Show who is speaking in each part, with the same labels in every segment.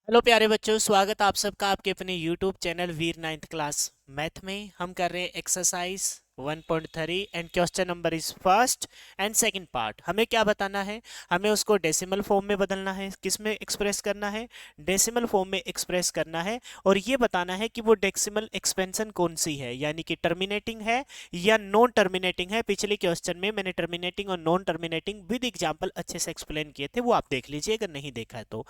Speaker 1: Hello प्यारे बच्चों, स्वागत आप सबका आपके अपने YouTube चैनल वीर नाइन्थ क्लास मैथ में। हम कर रहे हैं exercise 1.3 and question number is first and second part. हमें क्या बताना है? हमें उसको डेसिमल फॉर्म में बदलना है। किस में एक्सप्रेस करना है? डेसिमल फॉर्म में एक्सप्रेस करना है। और ये बताना है कि वो डेसिमल एक्सपेंशन कौन सी है, यानी कि टर्मिनेटिंग है या नॉन टर्मिनेटिंग है। पिछले क्वेश्चन में मैंने टर्मिनेटिंग और नॉन टर्मिनेटिंग विद एग्जाम्पल अच्छे से एक्सप्लेन किए थे, वो आप देख लीजिए अगर नहीं देखा है तो।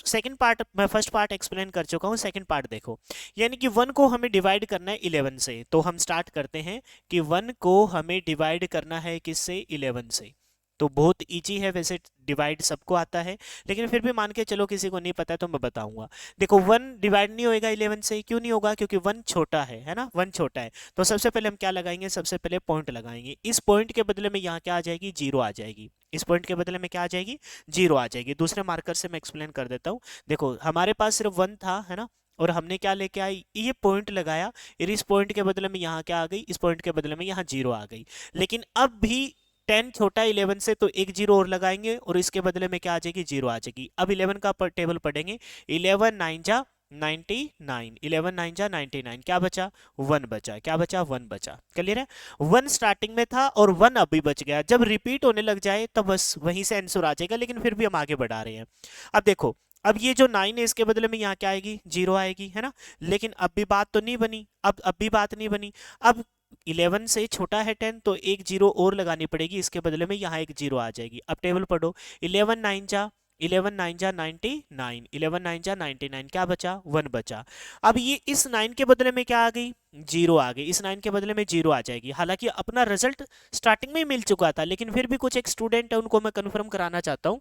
Speaker 1: सेकंड पार्ट मैं फर्स्ट पार्ट एक्सप्लेन कर चुका हूं, सेकंड पार्ट देखो। यानी कि वन को हमें डिवाइड करना है 11 से, तो हम स्टार्ट करते हैं कि वन को हमें डिवाइड करना है किससे? 11 से। तो बहुत इजी है, वैसे डिवाइड सबको आता है, लेकिन फिर भी मान के चलो किसी को नहीं पता है तो मैं बताऊंगा। देखो, वन डिवाइड नहीं होएगा 11 से। क्यों नहीं होगा? क्योंकि वन छोटा है ना, वन छोटा है। तो सबसे पहले हम क्या लगाएंगे? सबसे पहले पॉइंट लगाएंगे। इस पॉइंट के बदले में यहाँ क्या आ जाएगी? जीरो आ जाएगी। इस पॉइंट के बदले में क्या आ जाएगी? जीरो आ जाएगी। दूसरे मार्कर से मैं एक्सप्लेन कर देता हूँ। देखो, हमारे पास सिर्फ वन था, है ना, और हमने क्या लेके आई? ये पॉइंट लगाया। और इस पॉइंट के बदले में यहाँ क्या आ गई? इस पॉइंट के बदले में यहाँ जीरो आ गई। लेकिन अब भी 10 छोटा 11 से, तो एक जीरो और लगाएंगे और इसके बदले में क्या आ जाएगी? जीरो आ जाएगी। अब 11 का टेबल पढ़ेंगे। 11 9 जा 99, 11 9 जा 99, क्या बचा? वन बचा। क्या बचा? वन बचा। क्लियर है? वन स्टार्टिंग में था और वन अभी बच गया। जब रिपीट होने लग जाए तब बस वहीं से आंसर आ जाएगा, लेकिन फिर भी हम आगे बढ़ा रहे हैं। अब देखो, अब ये जो 9 है इसके बदले में यहाँ क्या आएगी? जीरो आएगी, है ना। लेकिन अब भी बात तो नहीं बनी। अब भी बात नहीं बनी। अब 11 से छोटा है 10, तो एक जीरो और लगानी पड़ेगी। इसके बदले में यहाँ एक जीरो आ जाएगी। अब टेबल पढ़ो। 11 9 जा 99, 11 9 जा 99, क्या बचा? वन बचा। अब ये इस 9 के बदले में क्या आ गई? जीरो आ गई। इस 9 के बदले में जीरो आ जाएगी। हालांकि अपना रिजल्ट स्टार्टिंग में ही मिल चुका था, लेकिन फिर भी कुछ एक स्टूडेंट है, उनको मैं कंफर्म कराना चाहता हूँ।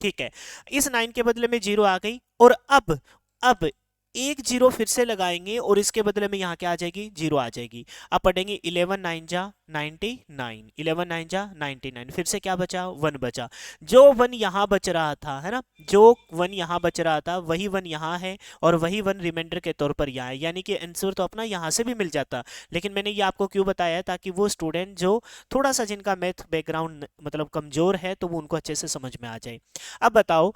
Speaker 1: ठीक है, इस 9 के बदले में जीरो आ गई। और अब एक जीरो फिर से लगाएंगे और इसके बदले में यहाँ क्या आ जाएगी? जीरो आ जाएगी। अब पढ़ेंगे 11 9 जा 99, 11 9 जा 99, फिर से क्या बचा? वन बचा। जो वन यहाँ बच रहा था, है ना, जो वन यहाँ बच रहा था वही वन यहाँ है, और वही वन रिमाइंडर के तौर पर यहाँ है। यानी कि आंसर तो अपना यहाँ से भी मिल जाता, लेकिन मैंने ये आपको क्यों बताया? ताकि वो स्टूडेंट जो थोड़ा सा जिनका मैथ बैकग्राउंड मतलब कमजोर है, तो वो उनको अच्छे से समझ में आ जाए। अब बताओ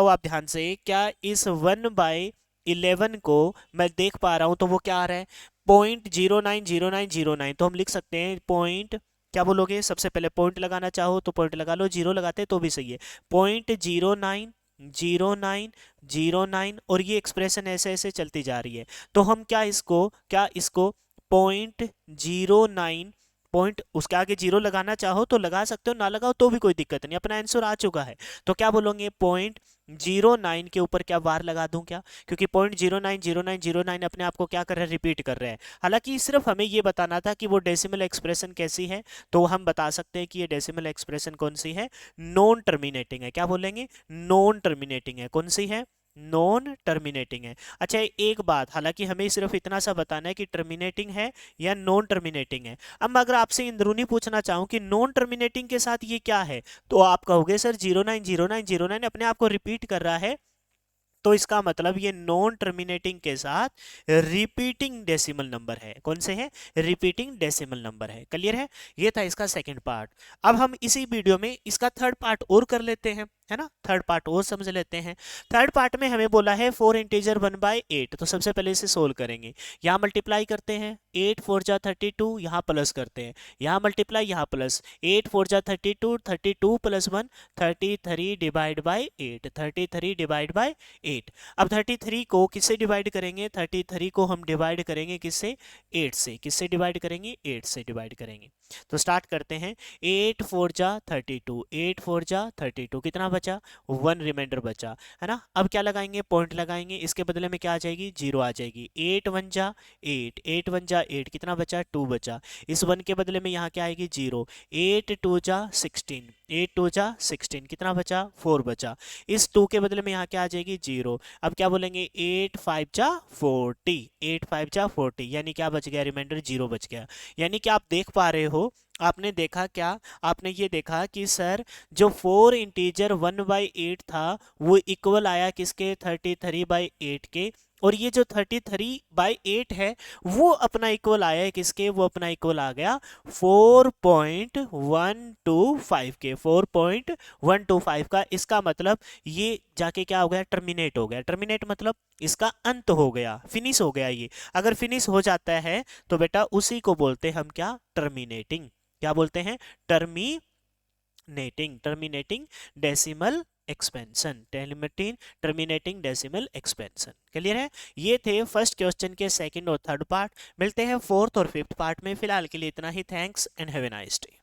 Speaker 1: आप ध्यान से, क्या इस 1/11 को मैं देख पा रहा हूं? तो वो क्या आ रहा है? 0.090909। तो हम लिख सकते हैं पॉइंट, क्या बोलोगे? सबसे पहले पॉइंट लगाना चाहो तो पॉइंट लगा लो, जीरो लगाते तो भी सही है। 0.090909, और ये एक्सप्रेशन ऐसे ऐसे चलती जा रही है। तो हम क्या इसको 0.09 पॉइंट, उसके आगे जीरो लगाना चाहो तो लगा सकते हो, ना लगाओ तो भी कोई दिक्कत नहीं, अपना आंसर आ चुका है। तो क्या बोलोगे? 0.09 के ऊपर क्या बार लगा दूं क्या? क्योंकि 0.090909 अपने आप को क्या कर रहा है? रिपीट कर रहा है। हालांकि सिर्फ हमें ये बताना था कि वो डेसिमल एक्सप्रेशन कैसी है, तो हम बता सकते हैं कि ये डेसिमल एक्सप्रेशन कौन सी है? नॉन टर्मिनेटिंग है। क्या बोलेंगे? नॉन टर्मिनेटिंग है। कौन सी है? नॉन टर्मिनेटिंग है। अच्छा, एक बात, हालांकि हमें सिर्फ इतना सा बताना है कि टर्मिनेटिंग है या नॉन टर्मिनेटिंग है। अब मैं अगर आपसे अंदरूनी पूछना चाहूं कि नॉन टर्मिनेटिंग के साथ ये क्या है, तो आप कहोगे सर 090909 अपने आप को रिपीट कर रहा है। तो इसका मतलब ये नॉन टर्मिनेटिंग के साथ रिपीटिंग डेसिमल नंबर है। कौन से है? रिपीटिंग डेसिमल नंबर है। क्लियर है? ये था इसका सेकंड पार्ट। अब हम इसी वीडियो में इसका थर्ड पार्ट और कर लेते हैं, है ना, थर्ड पार्ट और समझ लेते हैं। थर्ड पार्ट में हमें बोला है 4 इंटीजर 1/8, तो सबसे पहले इसे सोल्व करेंगे। यहाँ मल्टीप्लाई करते हैं, 8 4 जा 32, यहाँ प्लस करते हैं, यहाँ मल्टीप्लाई, यहाँ प्लस, 8 4 जा 32, 32 plus 1 33 divide by 8, 33 divide by 8। अब 33 को किससे डिवाइड करेंगे? 33 को हम डिवाइड करेंगे किससे? 8 से। किससे डिवाइड करेंगे? 8 से डिवाइड करेंगे। तो स्टार्ट करते हैं। 8 4 जा 32, 8 4 जा 32, कितना बचा? वन रिमाइंडर बचा, है ना। अब क्या लगाएंगे? पॉइंट लगाएंगे। इसके बदले में क्या आ जाएगी? जीरो आ जाएगी। 8 1 जा 8, 8 1 जा 8, कितना बचा? 2 बचा। इस वन के बदले में यहाँ क्या आएगी? जीरो। 8 2 जा 16, 8 2 जा 16, कितना बचा? 4 बचा। इस 2 के बदले में यहाँ क्या आ जाएगी? जीरो। अब क्या बोलेंगे? 8 5 जा 40, 8 5 जा 40, यानी क्या बच गया? रिमाइंडर जीरो बच गया। यानी कि आप देख पा रहे हो, आपने देखा क्या? आपने ये देखा कि सर जो 4 इंटीजर 1/8 था वो इक्वल आया किसके? 33/8 के। और ये जो 33/8 है वो अपना इक्वल आया है किसके, वो अपना इक्वल आ गया 4.125 के, 4.125 का। इसका मतलब ये जाके क्या हो गया, टर्मिनेट हो गया। टर्मिनेट मतलब इसका अंत हो गया, फिनिश हो गया। ये अगर फिनिश हो जाता है तो बेटा उसी को बोलते हैं हम क्या, टर्मिनेटिंग। क्या बोलते हैं, terminating decimal expansion, terminating decimal expansion. Clear है। ये थे फर्स्ट क्वेश्चन के सेकंड और थर्ड पार्ट। मिलते हैं फोर्थ और फिफ्थ पार्ट में। फिलहाल के लिए इतना ही। Thanks and have a nice day.